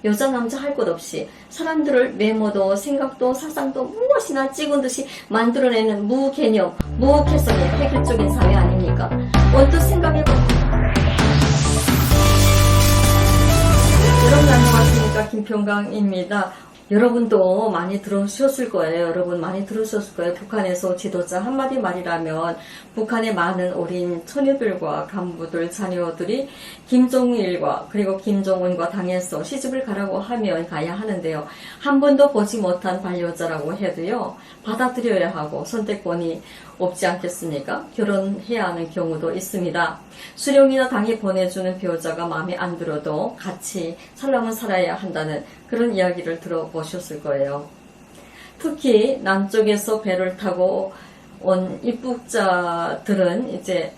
여자 남자 할 것 없이 사람들을 메모도 생각도 사상도 무엇이나 찍은 듯이 만들어내는 무개념, 무개성의 획일적인 사회 아닙니까? 언뜻 생각해보면 여러분 안녕하십니까, 김평강입니다. 여러분도 많이 들으셨을 거예요. 여러분 많이 들으셨을 거예요. 북한에서 지도자 한마디 말이라면 북한의 많은 어린 처녀들과 간부들, 자녀들이 김정일과 그리고 김정은과 당에서 시집을 가라고 하면 가야 하는데요. 한 번도 보지 못한 반려자라고 해도요, 받아들여야 하고 선택권이 없지 않겠습니까? 결혼해야 하는 경우도 있습니다. 수령이나 당이 보내주는 배우자가 마음에 안 들어도 같이 살라면 살아야 한다는 그런 이야기를 들어보셨을 거예요. 특히 남쪽에서 배를 타고 온 입국자들은 이제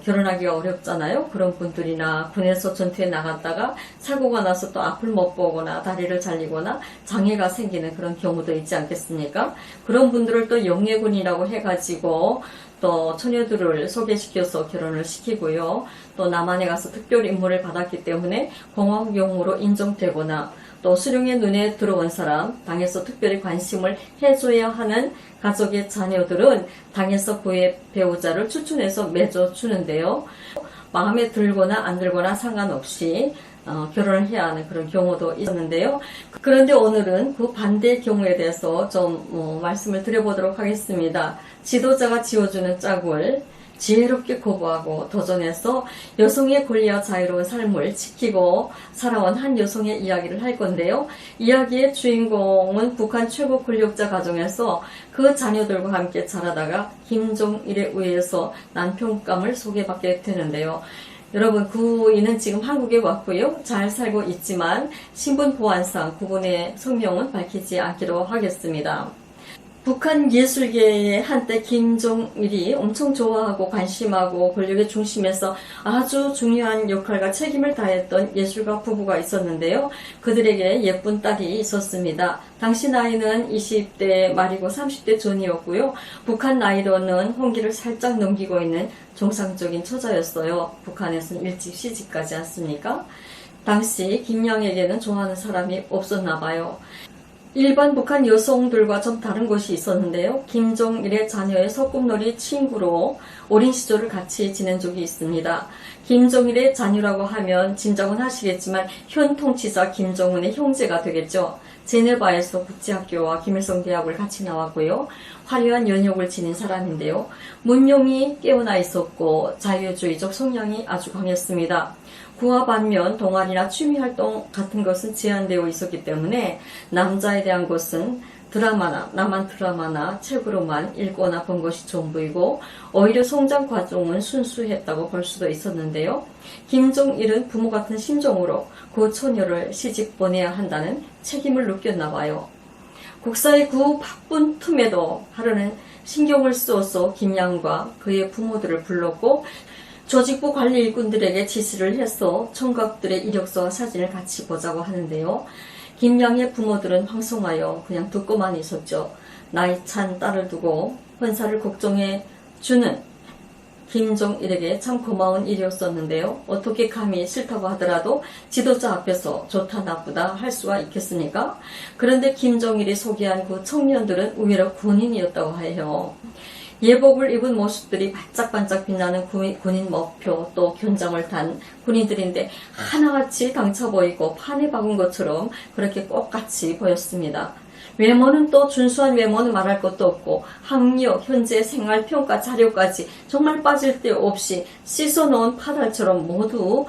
결혼하기가 어렵잖아요. 그런 분들이나 군에서 전투에 나갔다가 사고가 나서 또 앞을 못 보거나 다리를 잘리거나 장애가 생기는 그런 경우도 있지 않겠습니까? 그런 분들을 또 영예군이라고 해가지고 또 처녀들을 소개시켜서 결혼을 시키고요. 또 남한에 가서 특별 임무를 받았기 때문에 공화국용으로 인정되거나 또 수령의 눈에 들어온 사람, 당에서 특별히 관심을 해줘야 하는 가족의 자녀들은 당에서 그의 배우자를 추천해서 맺어주는데요. 마음에 들거나 안 들거나 상관없이 결혼을 해야 하는 그런 경우도 있었는데요. 그런데 오늘은 그 반대의 경우에 대해서 좀 말씀을 드려보도록 하겠습니다. 지도자가 지어주는 짝을 지혜롭게 거부하고 도전해서 여성의 권리와 자유로운 삶을 지키고 살아온 한 여성의 이야기를 할 건데요. 이야기의 주인공은 북한 최고 권력자 가정에서 그 자녀들과 함께 자라다가 김정일에 의해서 난평감을 소개받게 되는데요. 여러분, 그이는 지금 한국에 왔고요. 잘 살고 있지만 신분 보안상 그분의 성명은 밝히지 않기로 하겠습니다. 북한 예술계에 한때 김정일이 엄청 좋아하고 관심하고 권력의 중심에서 아주 중요한 역할과 책임을 다했던 예술가 부부가 있었는데요. 그들에게 예쁜 딸이 있었습니다. 당시 나이는 20대 말이고 30대 전이었고요. 북한 나이로는 홍기를 살짝 넘기고 있는 정상적인 처자였어요. 북한에서는 일찍 시집가지 않습니까? 당시 김양에게는 좋아하는 사람이 없었나 봐요. 일반 북한 여성들과 좀 다른 것이 있었는데요. 김정일의 자녀의 소꿉놀이 친구로 어린 시절을 같이 지낸 적이 있습니다. 김정일의 자녀라고 하면 짐작은 하시겠지만 현 통치자 김정은의 형제가 되겠죠. 제네바에서 국제학교와 김일성 대학을 같이 나왔고요. 화려한 연역을 지닌 사람인데요. 문명이 깨어나 있었고 자유주의적 성향이 아주 강했습니다. 그와 반면 동아리나 취미활동 같은 것은 제한되어 있었기 때문에 남자에 대한 것은 드라마나 남한 드라마나 책으로만 읽거나 본 것이 전부이고 오히려 성장 과정은 순수했다고 볼 수도 있었는데요. 김정일은 부모 같은 심정으로 그 처녀를 시집 보내야 한다는 책임을 느꼈나 봐요. 국사의 그 바쁜 틈에도 하루는 신경을 쓰어서 김양과 그의 부모들을 불렀고 조직부 관리 일꾼들에게 지시를 해서 청각들의 이력서와 사진을 같이 보자고 하는데요. 김양의 부모들은 황송하여 그냥 듣고만 있었죠. 나이 찬 딸을 두고 혼사를 걱정해 주는 김정일에게 참 고마운 일이었었는데요. 어떻게 감히 싫다고 하더라도 지도자 앞에서 좋다 나쁘다 할 수가 있겠습니까? 그런데 김정일이 소개한 그 청년들은 의외로 군인이었다고 해요. 예복을 입은 모습들이 반짝반짝 빛나는 군인 머표 또 견장을 탄 군인들인데 하나같이 당차 보이고 판에 박은 것처럼 그렇게 똑같이 보였습니다. 외모는 또 준수한 외모는 말할 것도 없고 학력, 현재 생활평가 자료까지 정말 빠질 데 없이 씻어놓은 파달처럼 모두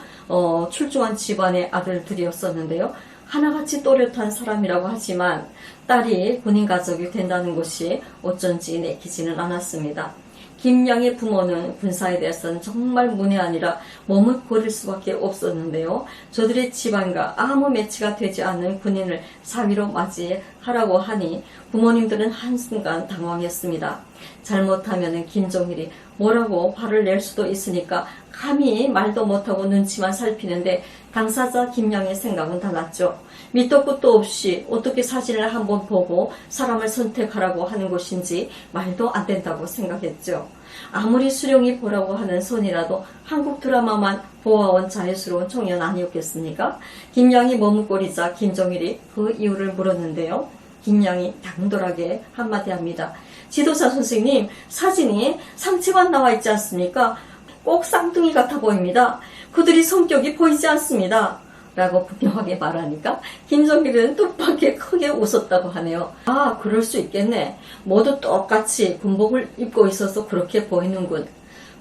출중한 집안의 아들들이었었는데요. 하나같이 또렷한 사람이라고 하지만 딸이 군인 가족이 된다는 것이 어쩐지 내키지는 않았습니다. 김양의 부모는 군사에 대해서는 정말 문외한이라 몸을 고릴 수밖에 없었는데요. 저들의 집안과 아무 매치가 되지 않는 군인을 사위로 맞이하라고 하니 부모님들은 한순간 당황했습니다. 잘못하면 김정일이 뭐라고 화를 낼 수도 있으니까 감히 말도 못하고 눈치만 살피는데 당사자 김양의 생각은 달랐죠. 밑도 끝도 없이 어떻게 사진을 한번 보고 사람을 선택하라고 하는 것인지 말도 안 된다고 생각했죠. 아무리 수령이 보라고 하는 손이라도 한국 드라마만 보아온 자유스러운 청년 아니었겠습니까? 김양이 머뭇거리자 김정일이 그 이유를 물었는데요. 김양이 당돌하게 한마디 합니다. 지도자 선생님, 사진이 상체만 나와 있지 않습니까? 꼭 쌍둥이 같아 보입니다. 그들이 성격이 보이지 않습니다. 라고 분명하게 말하니까 김정일은 뜻밖의 크게 웃었다고 하네요. 아, 그럴 수 있겠네. 모두 똑같이 군복을 입고 있어서 그렇게 보이는군.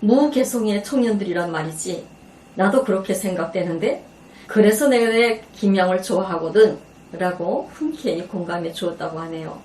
무개성의 청년들이란 말이지. 나도 그렇게 생각되는데. 그래서 내가 김양을 좋아하거든. 라고 흔쾌히 공감해 주었다고 하네요.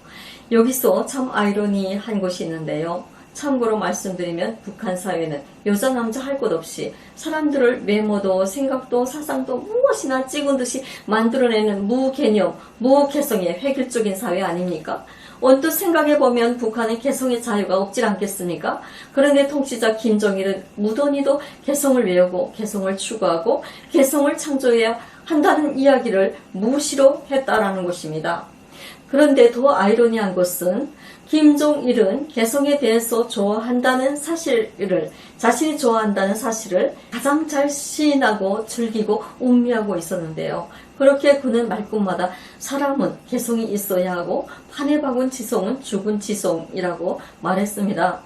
여기서 참 아이러니한 것이 있는데요. 참고로 말씀드리면 북한 사회는 여자 남자 할 것 없이 사람들을 외모도 생각도 사상도 무엇이나 찍은 듯이 만들어내는 무개념, 무개성의 획일적인 사회 아닙니까? 언뜻 생각해보면 북한은 개성의 자유가 없질 않겠습니까? 그런데 통치자 김정일은 무던히도 개성을 외우고 개성을 추구하고 개성을 창조해야 한다는 이야기를 무시로 했다라는 것입니다. 그런데 더 아이러니한 것은 김정일은 개성에 대해서 좋아한다는 사실을, 자신이 좋아한다는 사실을 가장 잘 시인하고 즐기고 음미하고 있었는데요. 그렇게 그는 말끝마다 사람은 개성이 있어야 하고 판에 박은 지성은 죽은 지성이라고 말했습니다.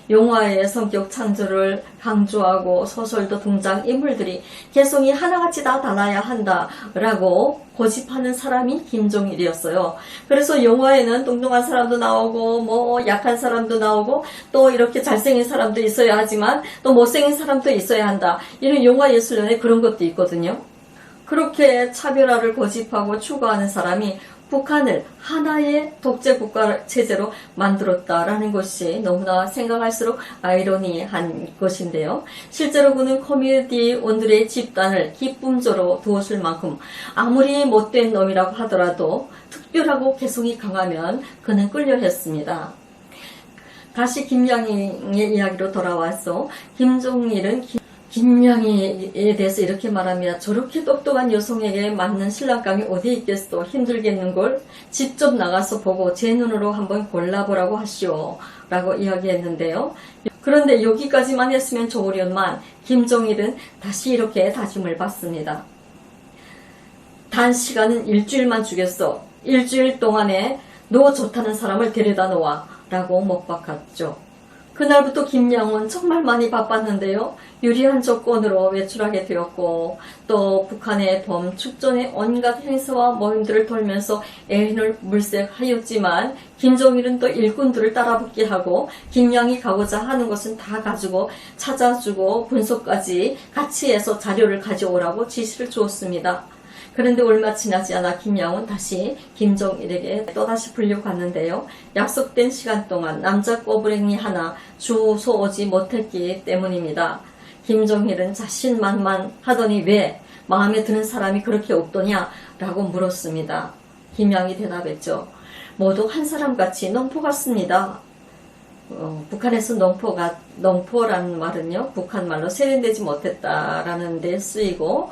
영화의 성격 창조를 강조하고 소설도 등장인물들이 개성이 하나같이 다 달라야 한다라고 고집하는 사람이 김정일이었어요. 그래서 영화에는 뚱뚱한 사람도 나오고 뭐 약한 사람도 나오고 또 이렇게 잘생긴 사람도 있어야 하지만 또 못생긴 사람도 있어야 한다. 이런 영화 예술론에 그런 것도 있거든요. 그렇게 차별화를 고집하고 추구하는 사람이 북한을 하나의 독재 국가 체제로 만들었다라는 것이 너무나 생각할수록 아이러니한 것인데요. 실제로 그는 코미디언들의 집단을 기쁨조로 두었을 만큼 아무리 못된 놈이라고 하더라도 특별하고 개성이 강하면 그는 끌려했습니다. 다시 김양의 이야기로 돌아와서 김정일은 김양이에 대해서 이렇게 말합니다. 저렇게 똑똑한 여성에게 맞는 신랑감이 어디 있겠어. 힘들겠는걸. 직접 나가서 보고 제 눈으로 한번 골라보라고 하시오. 라고 이야기했는데요. 그런데 여기까지만 했으면 좋으련만 김정일은 다시 이렇게 다짐을 받습니다. 단 시간은 일주일만 주겠어. 일주일 동안에 너 좋다는 사람을 데려다 놓아. 라고 못 박았죠. 그날부터 김양은 정말 많이 바빴는데요. 유리한 조건으로 외출하게 되었고 또 북한의 범축전의 온갖 행사와 모임들을 돌면서 애인을 물색하였지만 김정일은 또 일꾼들을 따라붙게 하고 김양이 가고자 하는 것은 다 가지고 찾아주고 분석까지 같이 해서 자료를 가져오라고 지시를 주었습니다. 그런데 얼마 지나지 않아 김양은 다시 김정일에게 또다시 불려갔는데요. 약속된 시간 동안 남자 꼬부랭이 하나 주소 오지 못했기 때문입니다. 김정일은 자신만만하더니 왜 마음에 드는 사람이 그렇게 없더냐 라고 물었습니다. 김양이 대답했죠. 모두 한 사람같이 농포 같습니다. 북한에서 농포라는 말은요, 북한 말로 세련되지 못했다라는 데 쓰이고,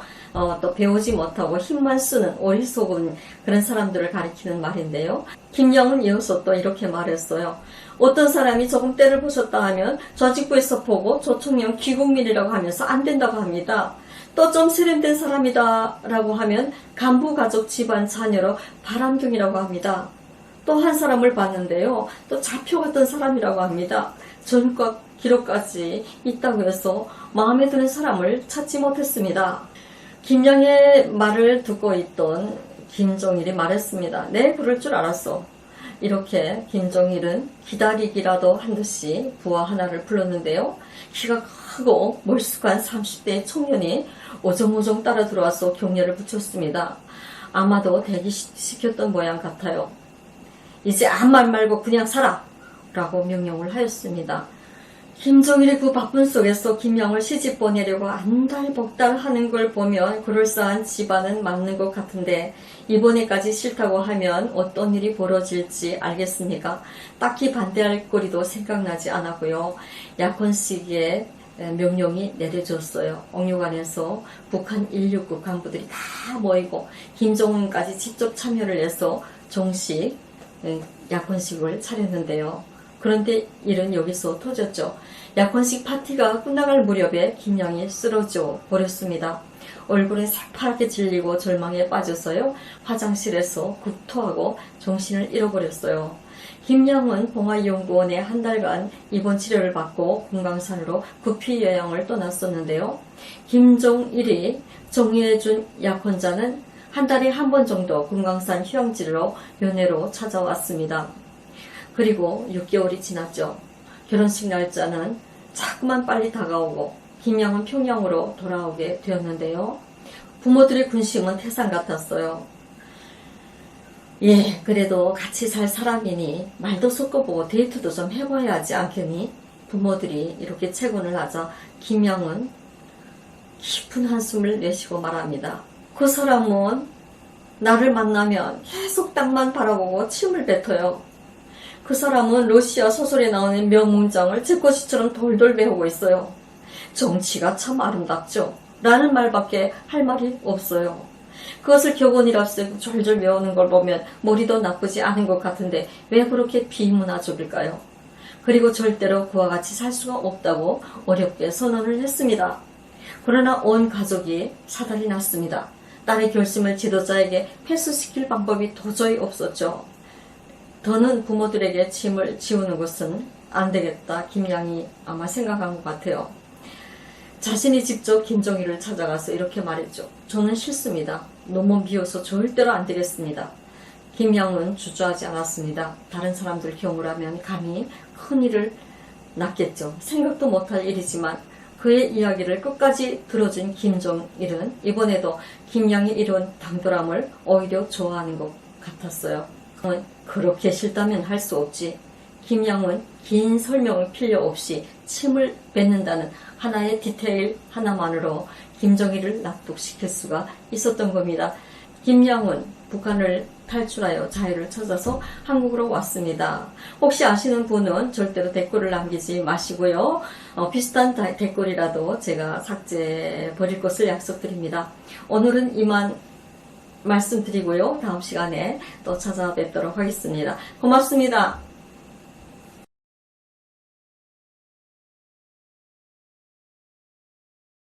또 배우지 못하고 힘만 쓰는 어리석은 그런 사람들을 가리키는 말인데요. 김양은 이어서 또 이렇게 말했어요. 어떤 사람이 조금 때를 부셨다 하면 조직부에서 보고 조총련 귀국민이라고 하면서 안 된다고 합니다. 또 좀 세련된 사람이다 라고 하면 간부 가족 집안 자녀로 바람둥이라고 합니다. 또 한 사람을 봤는데요. 또 잡혀갔던 사람이라고 합니다. 전과 기록까지 있다고 해서 마음에 드는 사람을 찾지 못했습니다. 김양의 말을 듣고 있던 김정일이 말했습니다. 네, 그럴 줄 알았어. 이렇게 김정일은 기다리기라도 한 듯이 부하 하나를 불렀는데요. 키가 크고 멀쑥한 30대의 청년이 오정오정 따라 들어와서 격려를 붙였습니다. 아마도 대기시켰던 모양 같아요. 이제 아무 말 말고 그냥 살아! 라고 명령을 하였습니다. 김정일의 그 바쁜 속에서 김양을 시집 보내려고 안달복달 하는 걸 보면 그럴싸한 집안은 맞는 것 같은데 이번에까지 싫다고 하면 어떤 일이 벌어질지 알겠습니까? 딱히 반대할 거리도 생각나지 않았고요. 약혼 시기에 명령이 내려졌어요. 옥류관에서 북한 169 간부들이 다 모이고 김정은까지 직접 참여를 해서 정식 약혼식을 차렸는데요. 그런데 일은 여기서 터졌죠. 약혼식 파티가 끝나갈 무렵에 김양이 쓰러져 버렸습니다. 얼굴에 새파랗게 질리고 절망에 빠져서요. 화장실에서 구토하고 정신을 잃어버렸어요. 김양은 봉화연구원에 한 달간 입원 치료를 받고 금강산으로 구피 여행을 떠났었는데요. 김종일이 정리해준 약혼자는 한 달에 한 번 정도 금강산 휴양지로 연애로 찾아왔습니다. 그리고 6개월이 지났죠. 결혼식 날짜는 자꾸만 빨리 다가오고 김양은 평양으로 돌아오게 되었는데요. 부모들의 군심은 태산 같았어요. 예, 그래도 같이 살 사람이니 말도 섞어보고 데이트도 좀 해봐야 하지 않겠니? 부모들이 이렇게 채권을 하자 김양은 깊은 한숨을 내쉬고 말합니다. 그 사람은 나를 만나면 계속 땅만 바라보고 침을 뱉어요. 그 사람은 러시아 소설에 나오는 명문장을 제 것이처럼 돌돌 배우고 있어요. 정치가 참 아름답죠. 라는 말밖에 할 말이 없어요. 그것을 격언이랍시고 졸졸 외우는 걸 보면 머리도 나쁘지 않은 것 같은데 왜 그렇게 비문화적일까요? 그리고 절대로 그와 같이 살 수가 없다고 어렵게 선언을 했습니다. 그러나 온 가족이 사달이 났습니다. 딸의 결심을 지도자에게 패소시킬 방법이 도저히 없었죠. 더는 부모들에게 짐을 지우는 것은 안 되겠다. 김양이 아마 생각한 것 같아요. 자신이 직접 김정일을 찾아가서 이렇게 말했죠. 저는 싫습니다. 너무 미워서 절대로 안 되겠습니다. 김양은 주저하지 않았습니다. 다른 사람들 경우라면 감히 큰일을 났겠죠. 생각도 못할 일이지만 그의 이야기를 끝까지 들어준 김정일은 이번에도 김양이 이룬 당돌함을 오히려 좋아하는 것 같았어요. 그렇게 싫다면 할 수 없지. 김양은 긴 설명을 필요 없이 침을 뱉는다는 하나의 디테일 하나만으로 김정일을 납득시킬 수가 있었던 겁니다. 김양은 북한을 탈출하여 자유를 찾아서 한국으로 왔습니다. 혹시 아시는 분은 절대로 댓글을 남기지 마시고요. 비슷한 댓글이라도 제가 삭제해 버릴 것을 약속드립니다. 오늘은 이만 말씀드리고요. 다음 시간에 또 찾아뵙도록 하겠습니다. 고맙습니다.